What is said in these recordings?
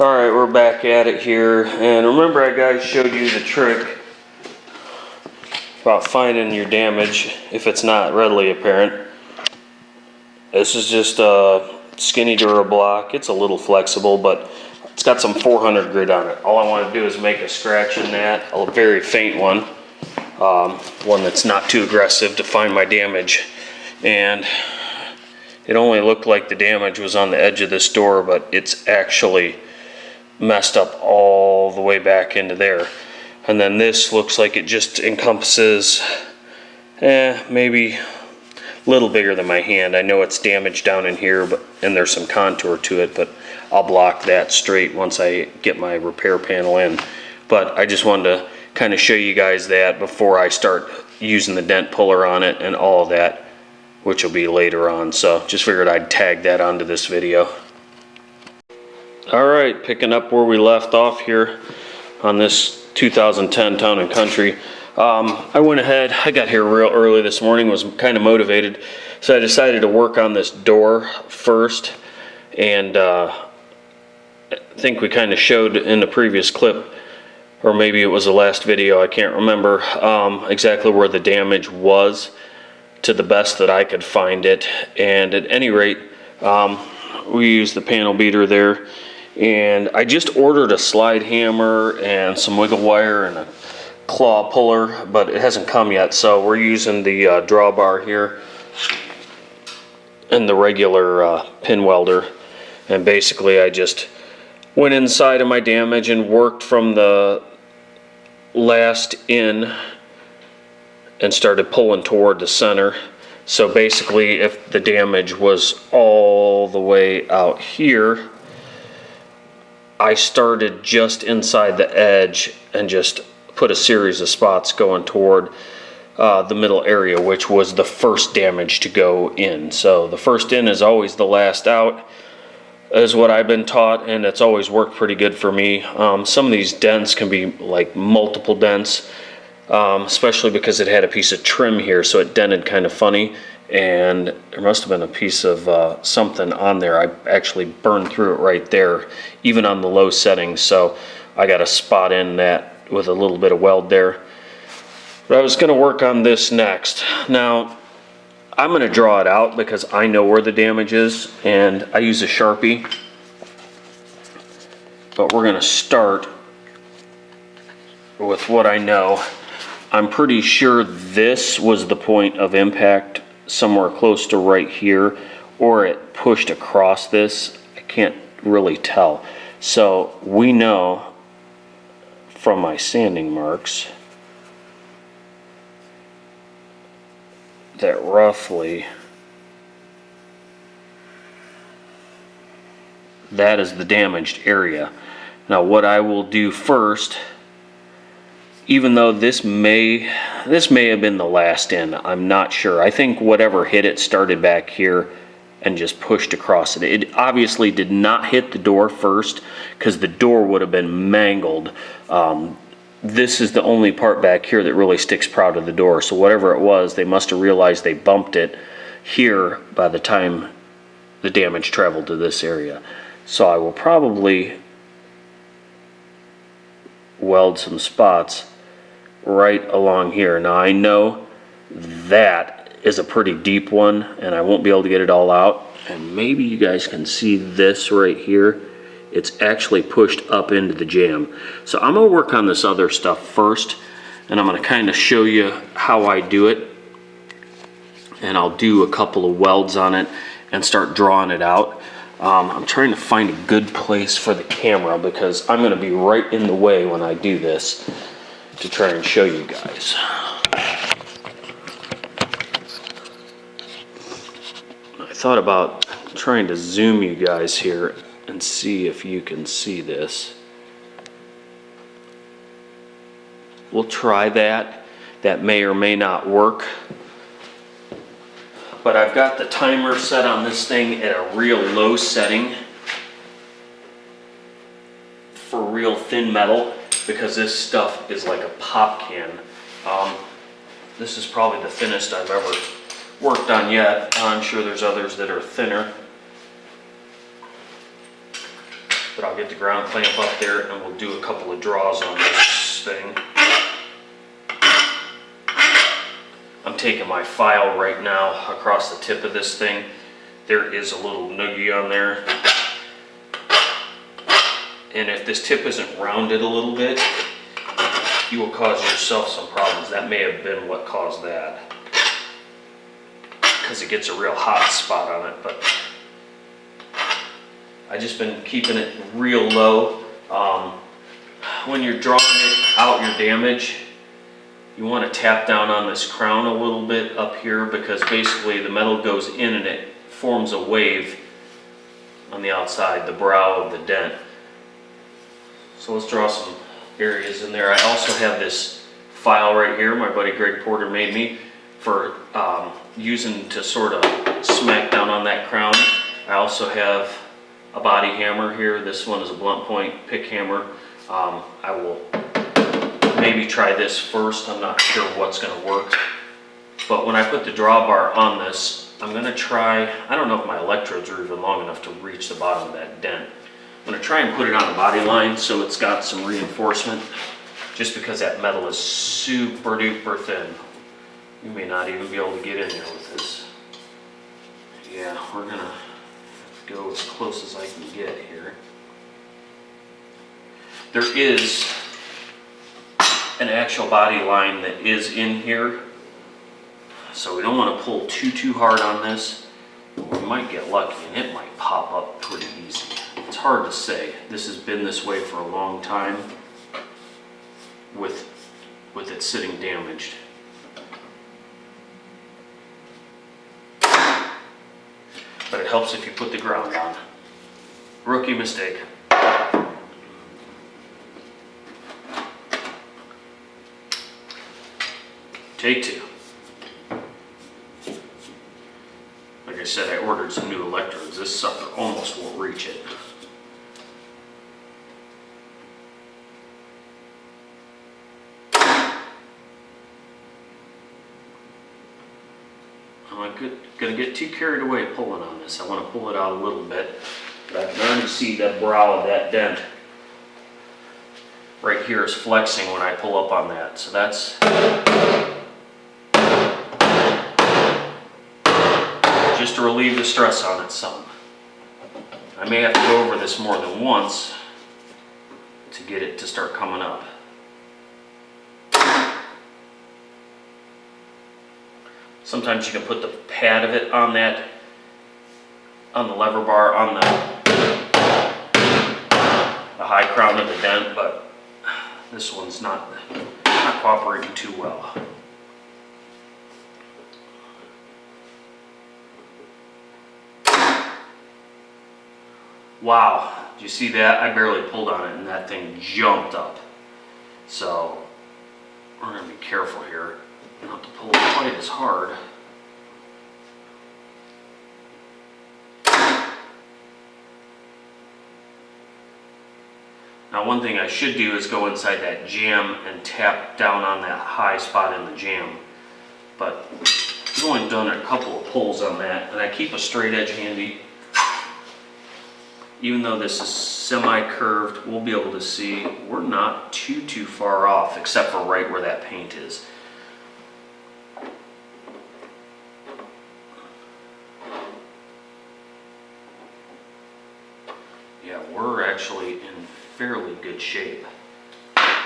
Alright, we're back at it here, and remember I guys showed you the trick about finding your damage if it's not readily apparent. This is just a skinny Dura block. It's a little flexible, but it's got some 400 grit on it. All I want to do is make a scratch in that, a very faint one, one that's not too aggressive to find my damage. And it only looked like the damage was on the edge of this door, but it's actually messed up all the way back into there. And then this looks like it just encompasses maybe a little bigger than my hand. I know it's damaged down in here, and there's some contour to it, but I'll block that straight once I get my repair panel in. But I just wanted to kind of show you guys that before I start using the dent puller on it and all of that, which will be later on. So just figured I'd tag that onto this video. Alright, picking up where we left off here on this 2010 Town & Country. I went ahead, I got here real early this morning, was kind of motivated, so I decided to work on this door first. And I think we kind of showed in the previous clip, or maybe it was the last video, I can't remember exactly where the damage was to the best that I could find it. And at any rate, we used the panel beater there. And I just ordered a slide hammer and some wiggle wire and a claw puller, but it hasn't come yet. So we're using the drawbar here and the regular pin welder. And basically I just went inside of my damage and worked from the last in and started pulling toward the center. So basically if the damage was all the way out here, I started just inside the edge and just put a series of spots going toward the middle area, which was the first damage to go in. So the first in is always the last out, is what I've been taught, and it's always worked pretty good for me. Some of these dents can be like multiple dents, especially because it had a piece of trim here, so it dented kind of funny. And there must have been a piece of something on there. I actually burned through it right there, even on the low settings. So I got a spot in that with a little bit of weld there. But I was going to work on this next. Now, I'm going to draw it out because I know where the damage is, and I use a Sharpie. But we're going to start with what I know. I'm pretty sure this was the point of impact, somewhere close to right here, or it pushed across this. I can't really tell. So we know from my sanding marks that roughly that is the damaged area. Now what I will do first, even though this may have been the last in, I'm not sure. I think whatever hit it started back here and just pushed across it. It obviously did not hit the door first, because the door would have been mangled. This is the only part back here that really sticks proud of the door. So whatever it was, they must have realized they bumped it here by the time the damage traveled to this area. So I will probably weld some spots right along here. Now I know that is a pretty deep one, and I won't be able to get it all out. And maybe you guys can see this right here. It's actually pushed up into the jamb. So I'm going to work on this other stuff first, and I'm going to kind of show you how I do it. And I'll do a couple of welds on it and start drawing it out. I'm trying to find a good place for the camera because I'm going to be right in the way when I do this to try and show you guys. I thought about trying to zoom you guys here and see if you can see this. We'll try that. That may or may not work. But I've got the timer set on this thing at a real low setting for real thin metal, because this stuff is like a pop can. This is probably the thinnest I've ever worked on yet. I'm sure there's others that are thinner. But I'll get the ground clamp up there and we'll do a couple of draws on this thing. I'm taking my file right now across the tip of this thing. There is a little noogie on there. And if this tip isn't rounded a little bit, you will cause yourself some problems. That may have been what caused that, because it gets a real hot spot on it. But I just been keeping it real low. When you're drawing it out your damage, you want to tap down on this crown a little bit up here, because basically the metal goes in and it forms a wave on the outside, the brow of the dent. So let's draw some areas in there. I also have this file right here my buddy Greg Porter made me for using to sort of smack down on that crown. I also have a body hammer here. This one is a blunt point pick hammer. I will maybe try this first. I'm not sure what's going to work. But when I put the drawbar on this, I'm going to try, I don't know if my electrodes are even long enough to reach the bottom of that dent. I'm going to try and put it on the body line so it's got some reinforcement, just because that metal is super duper thin. You may not even be able to get in there with this. Yeah, we're going to go as close as I can get here. There is an actual body line that is in here, so we don't want to pull too hard on this. We might get lucky and it might pop up pretty easy. It's hard to say. This has been this way for a long time with it sitting damaged. But it helps if you put the ground on. Rookie mistake. Take two. Like I said, I ordered some new electrodes. This sucker almost won't reach it. I'm not gonna get too carried away pulling on this. I want to pull it out a little bit, but I can already see the brow of that dent right here is flexing when I pull up on that. So that's just to relieve the stress on it some. I may have to go over this more than once to get it to start coming up. Sometimes you can put the pad of it on that, on the lever bar, on the high crown of the dent, but this one's not cooperating too well. Wow, did you see that? I barely pulled on it and that thing jumped up. So we're going to be careful here not to pull it quite as hard. Now one thing I should do is go inside that jamb and tap down on that high spot in the jamb. But I've only done a couple of pulls on that, and I keep a straight edge handy. Even though this is semi-curved, we'll be able to see we're not too far off, except for right where that paint is. Yeah, we're actually in fairly good shape.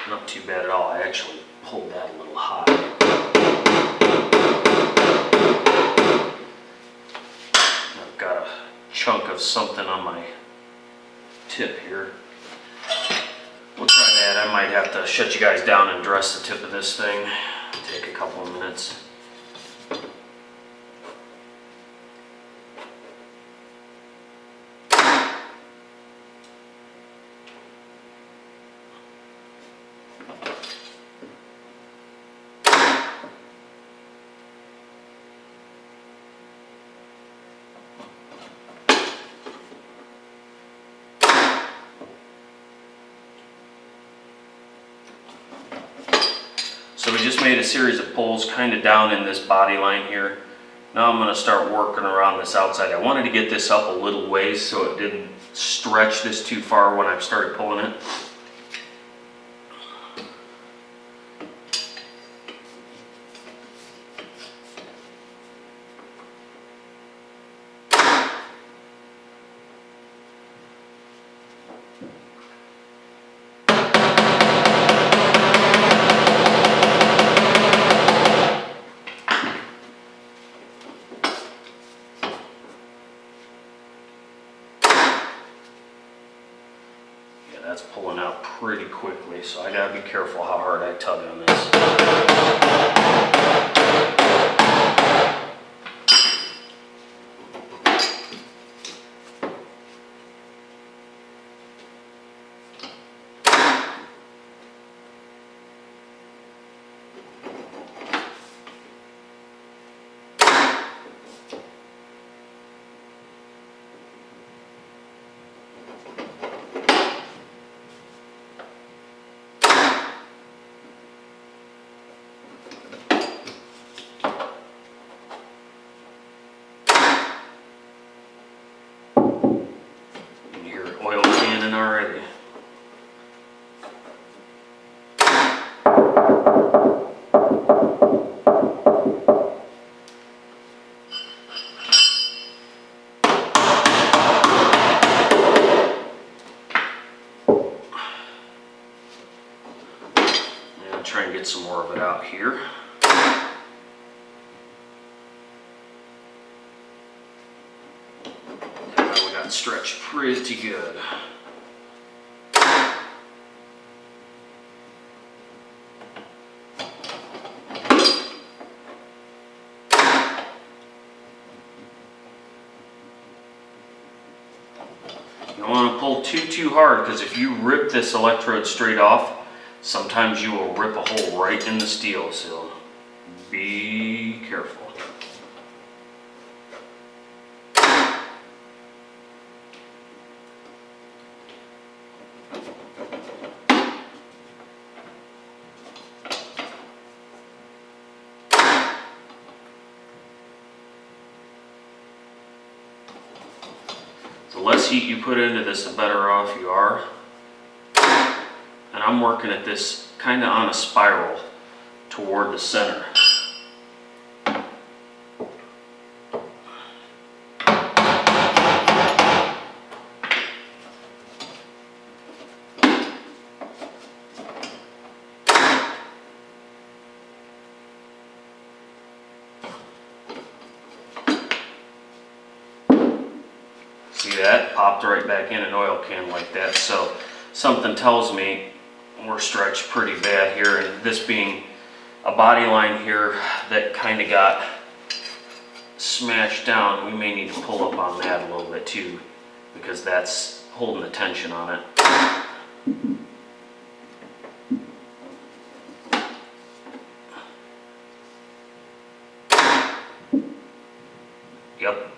Not too bad at all. I actually pulled that a little high. I've got a chunk of something on my tip here. We'll try that. I might have to shut you guys down and dress the tip of this thing. Take a couple of minutes. So we just made a series of pulls kind of down in this body line here. Now I'm going to start working around this outside. I wanted to get this up a little ways so it didn't stretch this too far when I've started pulling it. That's pulling out pretty quickly, so I gotta be careful how hard I tug on this. Oil cannon already. And try and get some more of it out here. Stretch pretty good. You don't want to pull too hard, because if you rip this electrode straight off, sometimes you will rip a hole right in the steel, so be careful. The less heat you put into this, the better off you are. And I'm working at this kind of on a spiral toward the center. See that? Popped right back in an oil can like that. So something tells me we're stretched pretty bad here, and this being a body line here that kind of got smashed down, we may need to pull up on that a little bit too, because that's holding the tension on it. Yep.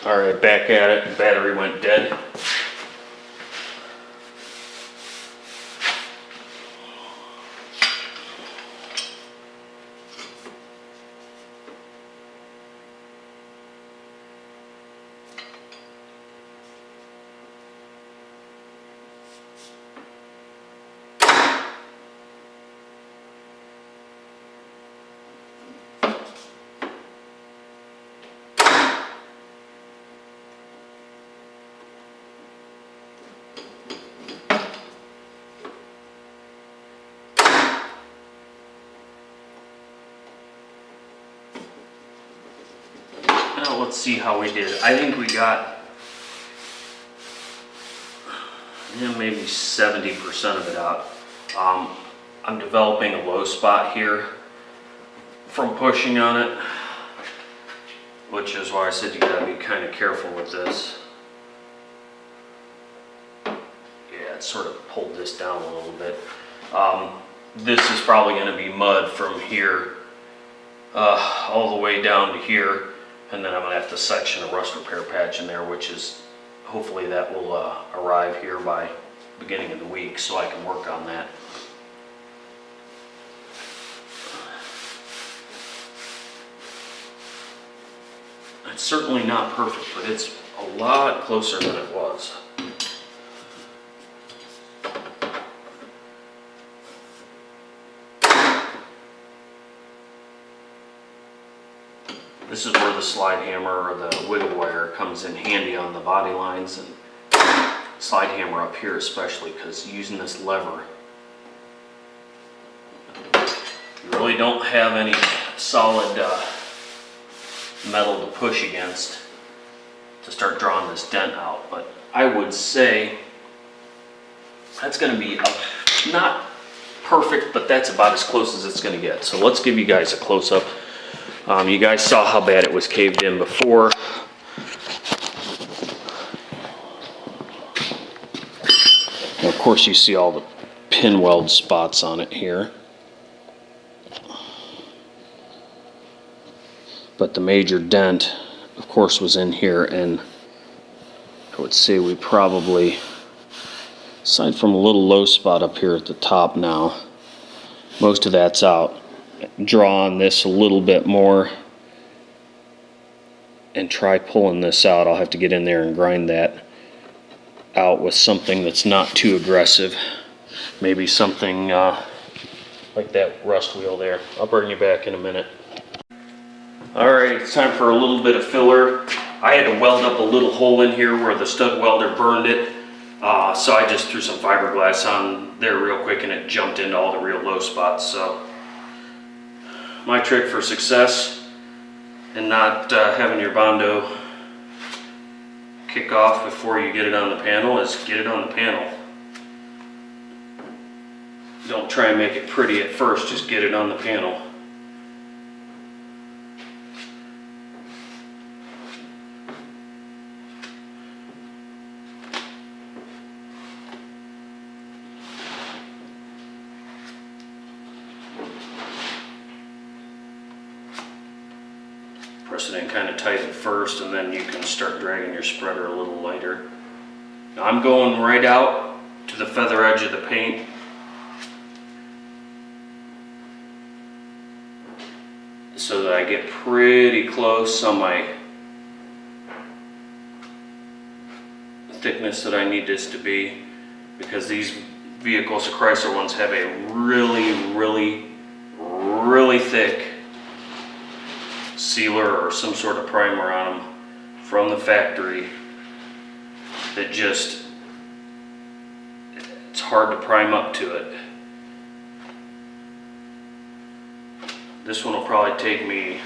All right, back at it. The battery went dead. Now let's see how we did. I think we got maybe 70% of it out. I'm developing a low spot here from pushing on it, which is why I said you gotta be kind of careful with this. Yeah, it sort of pulled this down a little bit. This is probably going to be mud from here all the way down to here, And then I'm going to have to section a rust repair patch in there, which is, hopefully that will arrive here by beginning of the week, so I can work on that. It's certainly not perfect, but it's a lot closer than it was. This is where the slide hammer or the wiggle wire comes in handy on the body lines, and slide hammer up here especially, because using this lever, you really don't have any solid metal to push against to start drawing this dent out. But I would say that's going to be not perfect, but that's about as close as it's going to get. So let's give you guys a close-up. You guys saw how bad it was caved in before. And of course you see all the pin weld spots on it here. But the major dent, of course, was in here, and I would say we probably, aside from a little low spot up here at the top now, most of that's out. Draw on this a little bit more and try pulling this out. I'll have to get in there and grind that out with something that's not too aggressive. Maybe something like that rust wheel there. I'll bring you back in a minute. Alright, it's time for a little bit of filler. I had to weld up a little hole in here where the stud welder burned it. So I just threw some fiberglass on there real quick and it jumped into all the real low spots. So my trick for success and not having your Bondo kick off before you get it on the panel is get it on the panel. Don't try and make it pretty at first, just get it on the panel. Press it in kind of tight at first, and then you can start dragging your spreader a little lighter. Now I'm going right out to the feather edge of the paint. So that I get pretty close on my thickness that I need this to be, because these vehicles, the Chrysler ones, have a really thick sealer or some sort of primer on them from the factory that just, it's hard to prime up to it. This one will probably take me,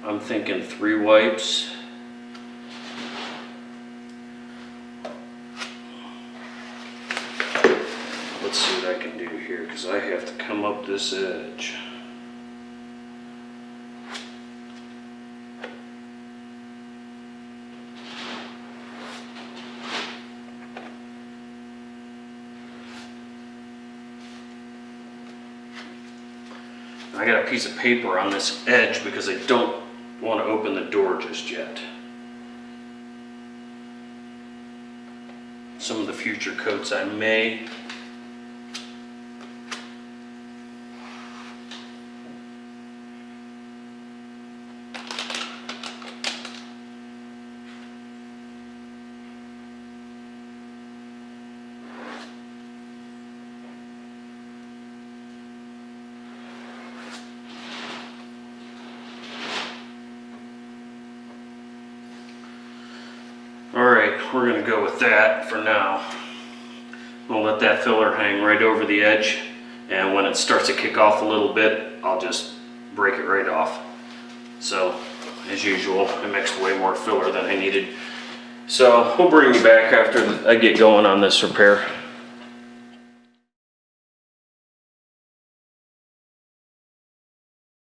I'm thinking 3 wipes. Let's see what I can do here, because I have to come up this edge. I got a piece of paper on this edge because I don't want to open the door just yet. Some of the future coats I may. Alright, we're going to go with that for now. We'll let that filler hang right over the edge, and when it starts to kick off a little bit, I'll just break it right off. So, as usual, I mixed way more filler than I needed. So, we'll bring you back after I get going on this repair.